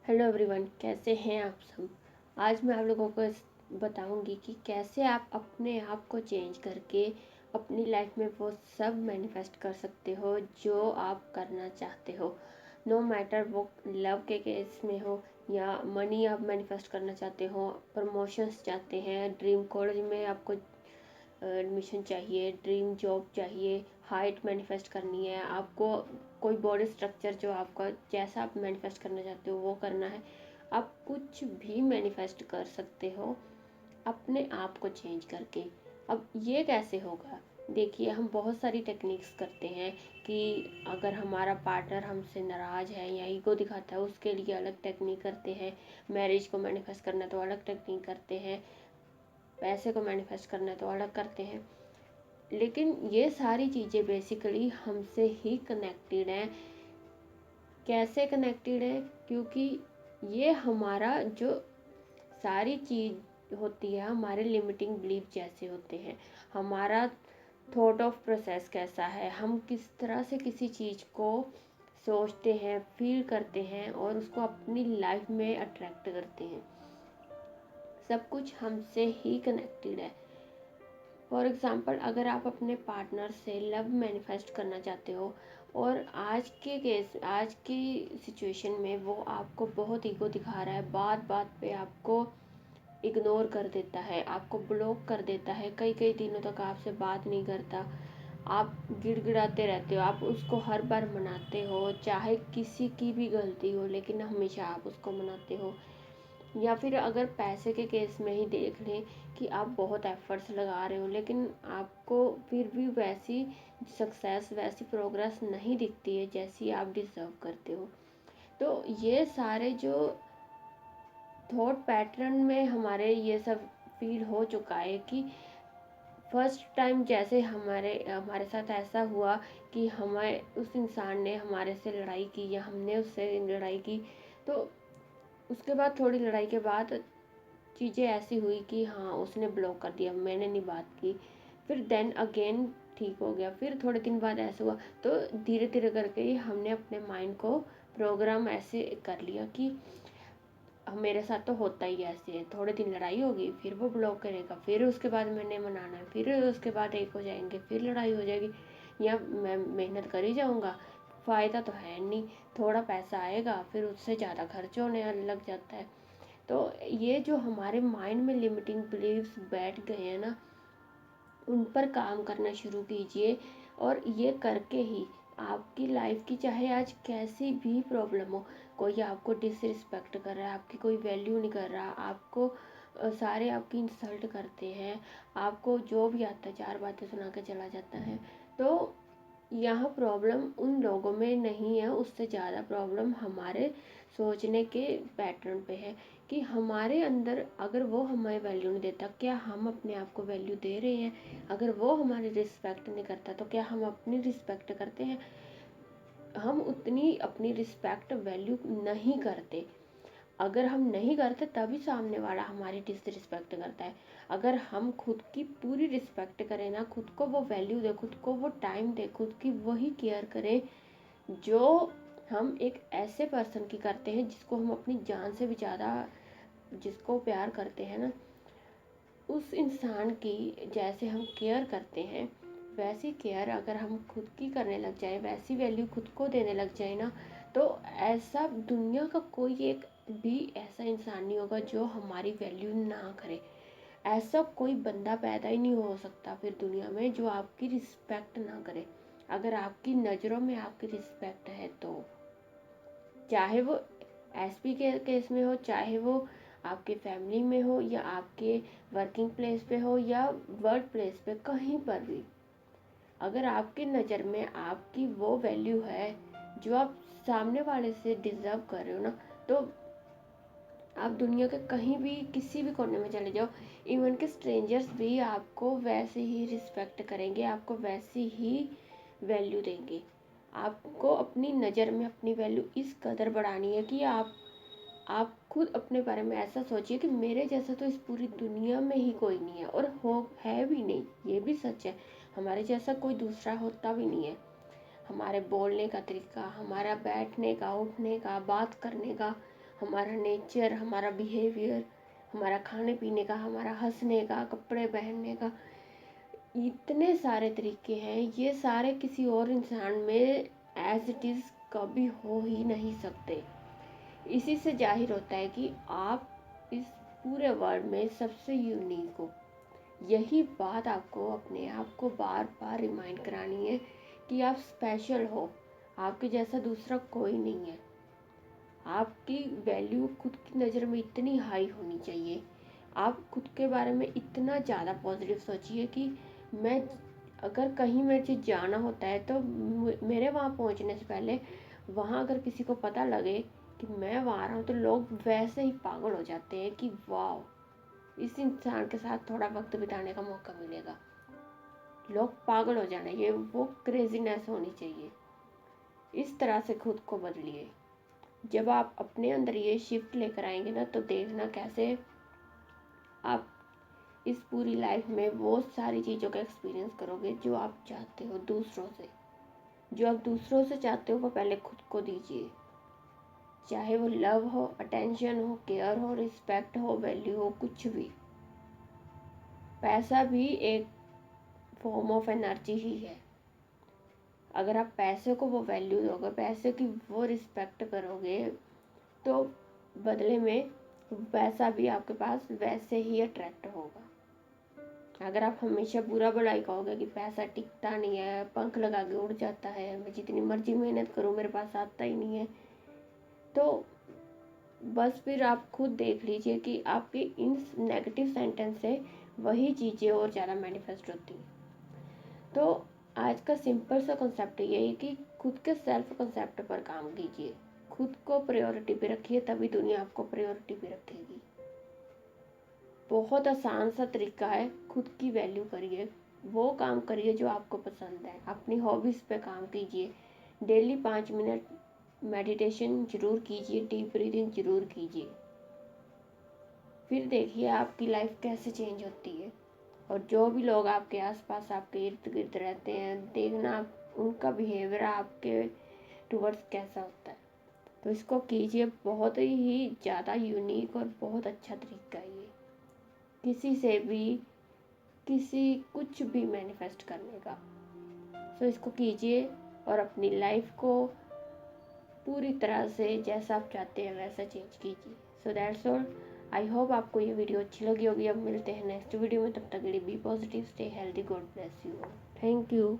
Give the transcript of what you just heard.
Hello everyone, कैसे हैं आप सब। आज मैं आप लोगों को बताऊंगी कि कैसे आप अपने आप को चेंज करके अपनी लाइफ में वो सब मैनिफेस्ट कर सकते हो जो आप करना चाहते हो। नो मैटर वो लव के केस में हो या मनी आप मैनिफेस्ट करना चाहते हो, प्रमोशंस चाहते हैं, ड्रीम कॉलेज में आपको एडमिशन चाहिए, ड्रीम जॉब चाहिए, हाइट मैनिफेस्ट करनी है आपको, कोई बॉडी स्ट्रक्चर जो आपका जैसा आप मैनिफेस्ट करना चाहते हो वो करना है। आप कुछ भी मैनिफेस्ट कर सकते हो अपने आप को चेंज करके। अब ये कैसे होगा? देखिए, हम बहुत सारी टेक्निक्स करते हैं कि अगर हमारा पार्टनर हमसे नाराज़ है या ईगो दिखाता है उसके लिए अलग टेक्निक करते हैं, मैरिज को मैनिफेस्ट करना है तो अलग टेक्निक करते हैं, पैसे को मैनिफेस्ट करना है तो अलग करते हैं। लेकिन ये सारी चीज़ें बेसिकली हमसे ही कनेक्टेड हैं। कैसे कनेक्टेड है? क्योंकि ये हमारा जो सारी चीज़ होती है हमारे लिमिटिंग बिलीफ जैसे होते हैं। हमारा थॉट ऑफ प्रोसेस कैसा है, हम किस तरह से किसी चीज़ को सोचते हैं, फील करते हैं और उसको अपनी लाइफ में अट्रैक्ट करते हैं, सब कुछ हमसे ही कनेक्टेड है। फॉर एग्ज़ाम्पल, अगर आप अपने पार्टनर से लव मैनिफेस्ट करना चाहते हो और आज की सिचुएशन में वो आपको बहुत ईगो दिखा रहा है, बात बात पे आपको इग्नोर कर देता है, आपको ब्लॉक कर देता है, कई कई दिनों तक आपसे बात नहीं करता, आप गिड़गिड़ाते रहते हो, आप उसको हर बार मनाते हो, चाहे किसी की भी गलती हो लेकिन हमेशा आप उसको मनाते हो। या फिर अगर पैसे के केस में ही देख लें कि आप बहुत एफर्ट्स लगा रहे हो लेकिन आपको फिर भी वैसी सक्सेस, वैसी प्रोग्रेस नहीं दिखती है जैसी आप डिज़र्व करते हो। तो ये सारे जो थॉट पैटर्न में हमारे ये सब फील हो चुका है कि फर्स्ट टाइम जैसे हमारे हमारे साथ ऐसा हुआ कि हमें उस इंसान ने हमारे से लड़ाई की या हमने उससे लड़ाई की, तो उसके बाद थोड़ी लड़ाई के बाद चीज़ें ऐसी हुई कि हाँ, उसने ब्लॉक कर दिया, मैंने नहीं बात की, फिर देन अगेन ठीक हो गया, फिर थोड़े दिन बाद ऐसा हुआ। तो धीरे धीरे करके ही हमने अपने माइंड को प्रोग्राम ऐसे कर लिया कि मेरे साथ तो होता ही ऐसे है, थोड़े दिन लड़ाई होगी फिर वो ब्लॉक करेगा, फिर उसके बाद मैंने मनाना है, फिर उसके बाद एक हो जाएंगे, फिर लड़ाई हो जाएगी, या मैं मेहनत कर ही जाऊँगा, फ़ायदा तो है नहीं, थोड़ा पैसा आएगा फिर उससे ज़्यादा खर्च होने लग जाता है। तो ये जो हमारे माइंड में लिमिटिंग बिलीव्स बैठ गए हैं ना, उन पर काम करना शुरू कीजिए। और ये करके ही आपकी लाइफ की चाहे आज कैसी भी प्रॉब्लम हो, कोई आपको डिसरिस्पेक्ट कर रहा है, आपकी कोई वैल्यू नहीं कर रहा, आपको सारे आपकी इंसल्ट करते हैं, आपको जो भी आता है चार बातें सुना के चला जाता है, तो यहाँ प्रॉब्लम उन लोगों में नहीं है, उससे ज़्यादा प्रॉब्लम हमारे सोचने के पैटर्न पे है कि हमारे अंदर अगर वो हमें वैल्यू नहीं देता, क्या हम अपने आप को वैल्यू दे रहे हैं? अगर वो हमारी रिस्पेक्ट नहीं करता तो क्या हम अपनी रिस्पेक्ट करते हैं? हम उतनी अपनी रिस्पेक्ट वैल्यू नहीं करते। अगर हम नहीं करते तभी सामने वाला हमारी डिसरिस्पेक्ट करता है। अगर हम खुद की पूरी रिस्पेक्ट करें ना, खुद को वो वैल्यू दे, खुद को वो टाइम दे, खुद की वही केयर करें जो हम एक ऐसे पर्सन की करते हैं जिसको हम अपनी जान से भी ज़्यादा जिसको प्यार करते हैं ना, उस इंसान की जैसे हम केयर करते हैं वैसी केयर अगर हम खुद की करने लग जाए, वैसी वैल्यू खुद को देने लग जाए ना, तो ऐसा दुनिया का कोई एक भी ऐसा इंसान नहीं होगा जो हमारी वैल्यू ना करे। ऐसा कोई बंदा पैदा ही नहीं हो सकता फिर दुनिया में जो आपकी रिस्पेक्ट ना करे। अगर आपकी नज़रों में आपकी रिस्पेक्ट है तो चाहे वो एसपी के केस में हो, चाहे वो आपके फैमिली में हो या आपके वर्किंग प्लेस पे हो या वर्क प्लेस पे, कहीं पर भी अगर आपकी नज़र में आपकी वो वैल्यू है जो आप सामने वाले से डिज़र्व कर रहे हो ना, तो आप दुनिया के कहीं भी किसी भी कोने में चले जाओ, इवन के स्ट्रेंजर्स भी आपको वैसे ही रिस्पेक्ट करेंगे, आपको वैसी ही वैल्यू देंगे। आपको अपनी नज़र में अपनी वैल्यू इस कदर बढ़ानी है कि आप खुद अपने बारे में ऐसा सोचिए कि मेरे जैसा तो इस पूरी दुनिया में ही कोई नहीं है, और हो है भी नहीं, ये भी सच है, हमारे जैसा कोई दूसरा होता भी नहीं है। हमारे बोलने का तरीका, हमारा बैठने का, उठने का, बात करने का, हमारा नेचर, हमारा बिहेवियर, हमारा खाने पीने का, हमारा हंसने का, कपड़े पहनने का, इतने सारे तरीके हैं। ये सारे किसी और इंसान में एज इट इज़ कभी हो ही नहीं सकते। इसी से जाहिर होता है कि आप इस पूरे वर्ल्ड में सबसे यूनिक हो। यही बात आपको अपने आप को बार बार रिमाइंड करानी है कि आप स्पेशल हो। आपके जैसा दूसरा कोई नहीं है। आपकी वैल्यू खुद की नज़र में इतनी हाई होनी चाहिए। आप खुद के बारे में इतना ज़्यादा पॉजिटिव सोचिए कि मैं अगर कहीं मुझे जाना होता है तो मेरे वहाँ पहुँचने से पहले वहाँ अगर किसी को पता लगे कि मैं वहाँ रहा हूँ तो लोग वैसे ही पागल हो जाते हैं कि वाह, इस इंसान के साथ थोड़ा वक्त बिताने का मौका मिलेगा। लोग पागल हो जाना, ये वो क्रेजीनेस होनी चाहिए। इस तरह से खुद को बदलिए। जब आप अपने अंदर ये शिफ्ट लेकर आएंगे ना तो देखना कैसे आप इस पूरी लाइफ में वो सारी चीज़ों का एक्सपीरियंस करोगे जो आप चाहते हो दूसरों से। जो आप दूसरों से चाहते हो वो पहले खुद को दीजिए। चाहे वो लव हो, अटेंशन हो, केयर हो, रिस्पेक्ट हो, वैल्यू हो, कुछ भी। पैसा भी एक फॉर्म ऑफ एनर्जी ही है। अगर आप पैसे को वो वैल्यू दोगे, पैसे की वो रिस्पेक्ट करोगे तो बदले में पैसा भी आपके पास वैसे ही अट्रैक्ट होगा। अगर आप हमेशा बुरा भलाई कहोगे कि पैसा टिकता नहीं है, पंख लगा के उड़ जाता है, मैं जितनी मर्जी मेहनत करूँ मेरे पास आता ही नहीं है, तो बस फिर आप खुद देख लीजिए कि आपके इन नेगेटिव सेंटेंस से वही चीज़ें और ज़्यादा मैनिफेस्ट होती हैं। तो आज का सिंपल सा कॉन्सेप्ट ये है कि खुद के सेल्फ कॉन्सेप्ट पर काम कीजिए। खुद को प्रायोरिटी पे रखिए, तभी दुनिया आपको प्रायोरिटी पे रखेगी। बहुत आसान सा तरीका है, खुद की वैल्यू करिए। वो काम करिए जो आपको पसंद है। अपनी हॉबीज़ पे काम कीजिए। डेली 5 मिनट मेडिटेशन ज़रूर कीजिए, डीप ब्रीदिंग ज़रूर कीजिए। फिर देखिए आपकी लाइफ कैसे चेंज होती है। और जो भी लोग आपके आसपास, आपके इर्द गिर्द रहते हैं, देखना उनका बिहेवियर आपके टुवर्ड्स कैसा होता है। तो इसको कीजिए। बहुत ही ज़्यादा यूनिक और बहुत अच्छा तरीका है ये, किसी से भी किसी कुछ भी मैनिफेस्ट करने का। सो इसको कीजिए और अपनी लाइफ को पूरी तरह से जैसा आप चाहते हैं वैसा चेंज कीजिए। So that's all. I hope आपको ये वीडियो अच्छी लगी होगी। अब मिलते हैं नेक्स्ट वीडियो में, तब तक के लिए be positive, stay healthy, God bless you. Thank you.